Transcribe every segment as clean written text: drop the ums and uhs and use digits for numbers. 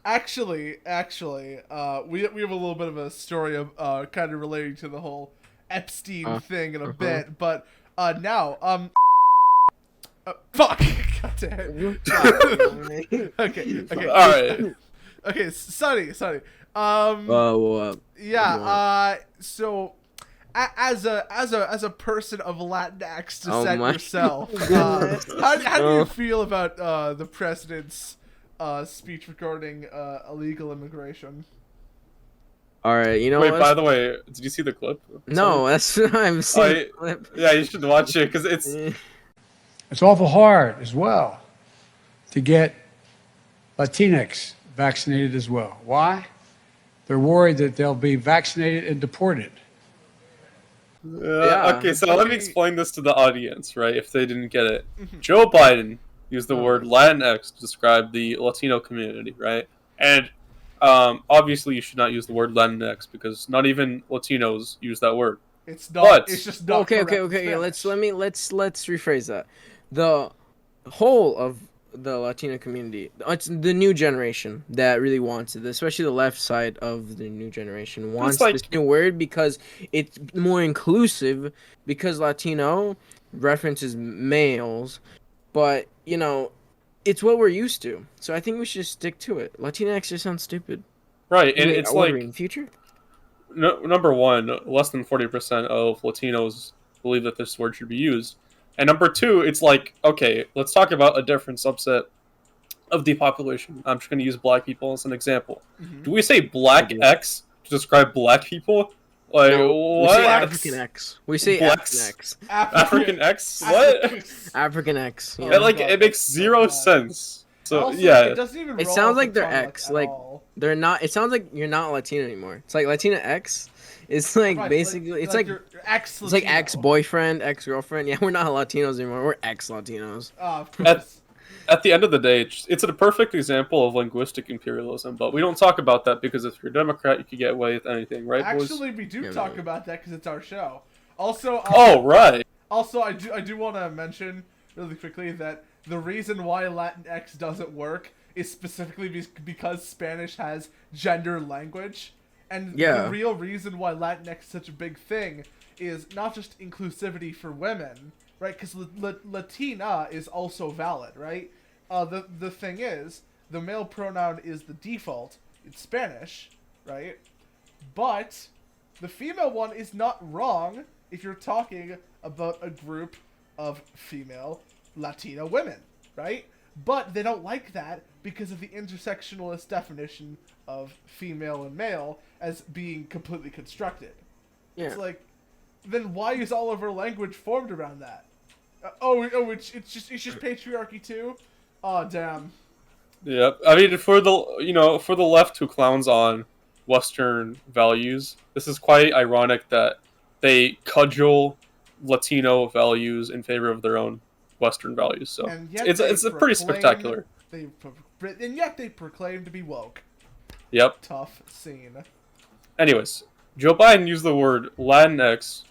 Actually, we have a little bit of a story of kind of relating to the whole Epstein thing in a bit, but now fuck. God damn it. Okay. All right. Okay, Sonny. What? So as a person of Latinx descent my yourself, how do you feel about the president's speech regarding illegal immigration? All right, you know Wait, what? by the way, did you see the clip? No, that's what I'm saying. Yeah, you should watch it because it's It's awful hard as well to get Latinx vaccinated as well. Why? They're worried that they'll be vaccinated and deported. Okay, so let me explain this to the audience, right? If they didn't get it, Joe Biden used the word Latinx to describe the Latino community, right? And obviously, you should not use the word Latinx because not even Latinos use that word. It's not. But, it's just not. Okay. Let's rephrase that. The whole of the Latino community, it's the new generation that really wants it, especially the left side of the new generation wants this new word because it's more inclusive, because Latino references males, but you know, it's what we're used to. So I think we should just stick to it. Latinx just sounds stupid. Right, and it's like in future. No, number one, less than 40% of Latinos believe that this word should be used. And number two, it's like, okay, let's talk about a different subset of the population. I'm just going to use black people as an example. Do we say black X to describe black people? Like, No, what? We say African X. We say African X. African X? What? African X. Yeah. It makes zero sense. So, also, yeah. It doesn't even It roll sounds off like the they're tongue, X. at Like, all. they're not. It sounds like you're not Latino anymore. It's like Latina X. It's like Right, basically, it's like you're ex. it's like ex-boyfriend, ex-girlfriend. Yeah, we're not Latinos anymore. We're ex-Latinos. Of course. At the end of the day, it's a perfect example of linguistic imperialism, but we don't talk about that because if you're a Democrat, you can get away with anything, right, boys? Actually, we do talk about that because it's our show. Also, right. Also, I do want to mention really quickly that the reason why Latinx doesn't work is specifically because Spanish has gender language. And the real reason why Latinx is such a big thing is not just inclusivity for women, right? Because Latina is also valid, right? The thing is, the male pronoun is the default in Spanish, right? But the female one is not wrong if you're talking about a group of female Latina women, right? But they don't like that because of the intersectionalist definition of female and male as being completely constructed. Yeah. It's like, then why is all of our language formed around that? It's just patriarchy too? Oh, damn. Yeah, I mean, for the left who clowns on Western values, this is quite ironic that they cudgel Latino values in favor of their own Western values. So it's pretty spectacular. And yet they proclaim to be woke. Yep. Tough scene. Anyways, Joe Biden used the word Latinx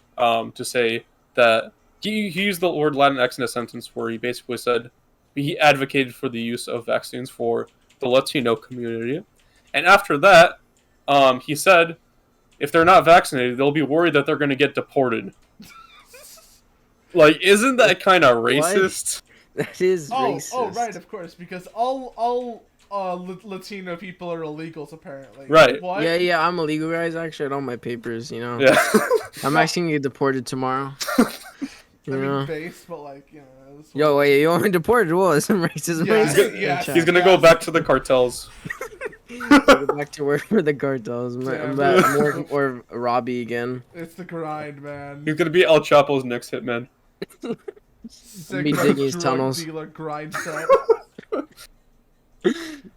to say that he used the word Latinx in a sentence where he basically said he advocated for the use of vaccines for the Latino community. And after that, he said if they're not vaccinated, they'll be worried that they're going to get deported. Like, isn't that kind of racist? That is racist. Oh, right, of course, because all Latino people are illegals, apparently. Right. What? Yeah, I'm illegal, guys. Actually, I had all my papers, you know. Yeah. I'm actually going to get deported tomorrow. I mean, base, but like, you know. Yo, wait, you want me deported? Well, it's some racism. He's going to go back to the cartels. Go back to work for the cartels. I'm back or Robbie again. It's the grind, man. He's going to be El Chapo's next hitman. Be digging his tunnels. Dealer grind set.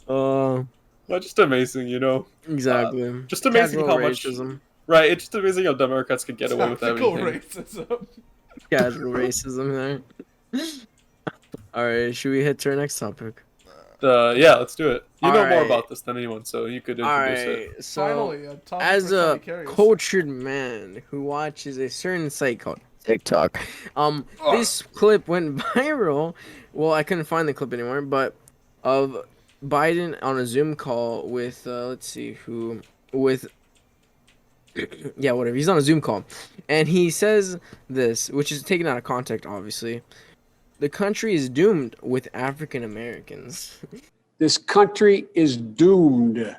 That's just amazing, you know. Exactly. Just amazing how racism. much. Right, it's just amazing how Democrats can get away with everything. Racism. Casual racism there. Alright, should we hit to our next topic? Yeah, let's do it. You know more Alright. about this than anyone, so you could introduce it. So, finally, as a cultured man who watches a certain site called TikTok, this clip went viral. Well, I couldn't find the clip anymore, but of Biden on a Zoom call with let's see who with yeah, whatever. He's on a Zoom call, and he says this, which is taken out of context, obviously. The country is doomed with African Americans. This country is doomed.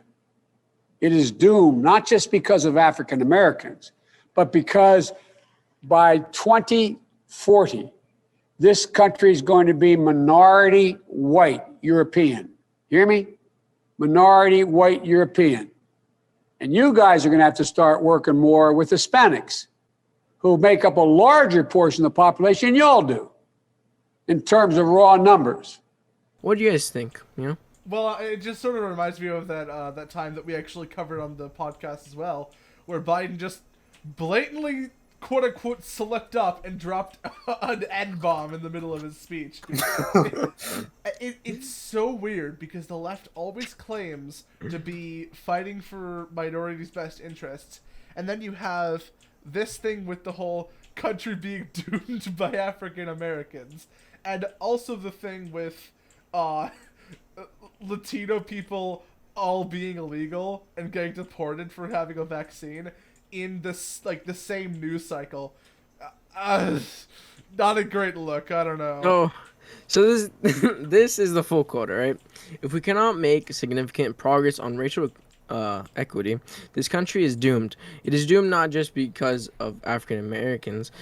It is doomed, not just because of African Americans, but because by 2040, this country is going to be minority white European. Hear me? Minority white European. And you guys are going to have to start working more with Hispanics, who make up a larger portion of the population than y'all do in terms of raw numbers. What do you guys think? You know? Well, it just sort of reminds me of that time that we actually covered on the podcast as well, where Biden just blatantly, quote unquote, slipped up and dropped an N-bomb in the middle of his speech. It's so weird because the left always claims to be fighting for minorities' best interests, and then you have this thing with the whole country being doomed by African Americans, and also the thing with Latino people all being illegal and getting deported for having a vaccine in this, like, the same news cycle. Not a great look. I don't know. Oh, so this this is the full quote, right? If we cannot make significant progress on racial equity, this country is doomed. It is doomed not just because of African Americans,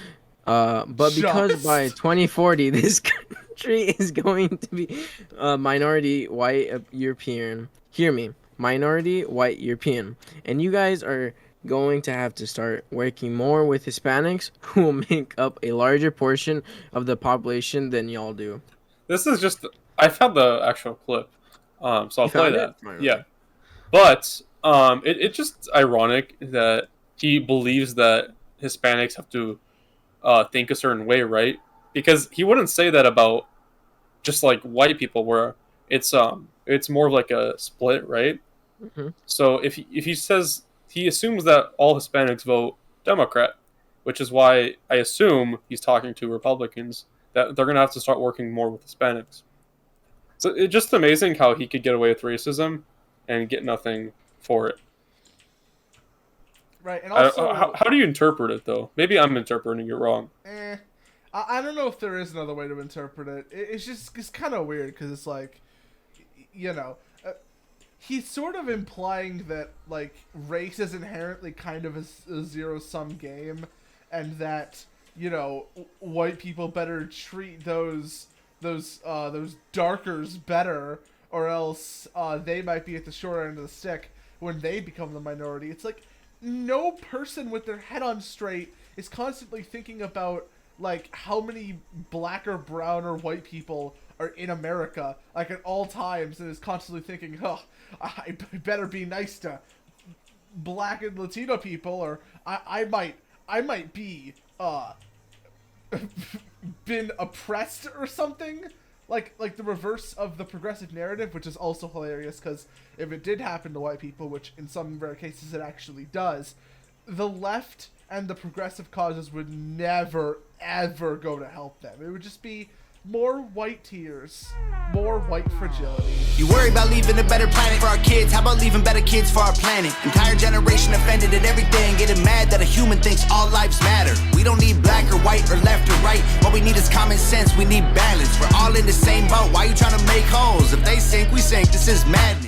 but because by 2040, this country is going to be minority white European. Hear me, minority white European, and you guys are going to have to start working more with Hispanics, who will make up a larger portion of the population than y'all do. This is just, I found the actual clip, so I'll play that. Right. Yeah, but it's just ironic that he believes that Hispanics have to think a certain way, right? Because he wouldn't say that about just like white people, where it's more of like a split, right? Mm-hmm. So if he says, he assumes that all Hispanics vote Democrat, which is why I assume he's talking to Republicans, that they're going to have to start working more with Hispanics. So it's just amazing how he could get away with racism and get nothing for it. Right, and also... how do you interpret it, though? Maybe I'm interpreting it wrong. I don't know if there is another way to interpret it. It's kind of weird, because it's like, you know... he's sort of implying that, like, race is inherently kind of a zero-sum game, and that, you know, white people better treat those darkers better, or else they might be at the short end of the stick when they become the minority. It's like, no person with their head on straight is constantly thinking about, like, how many black or brown or white people are in America, like, at all times, and is constantly thinking, oh, I better be nice to black and Latino people, or I might be been oppressed or something, like the reverse of the progressive narrative, which is also hilarious, because if it did happen to white people, which in some rare cases it actually does, the left and the progressive causes would never ever go to help them. It would just be more white tears, more white fragility. You worry about leaving a better planet for our kids. How about leaving better kids for our planet? Entire generation offended at everything, getting mad that a human thinks all lives matter. We don't need black or white or left or right. What we need is common sense. We need balance. We're all in the same boat. Why you trying to make holes? If they sink, we sink. This is madness.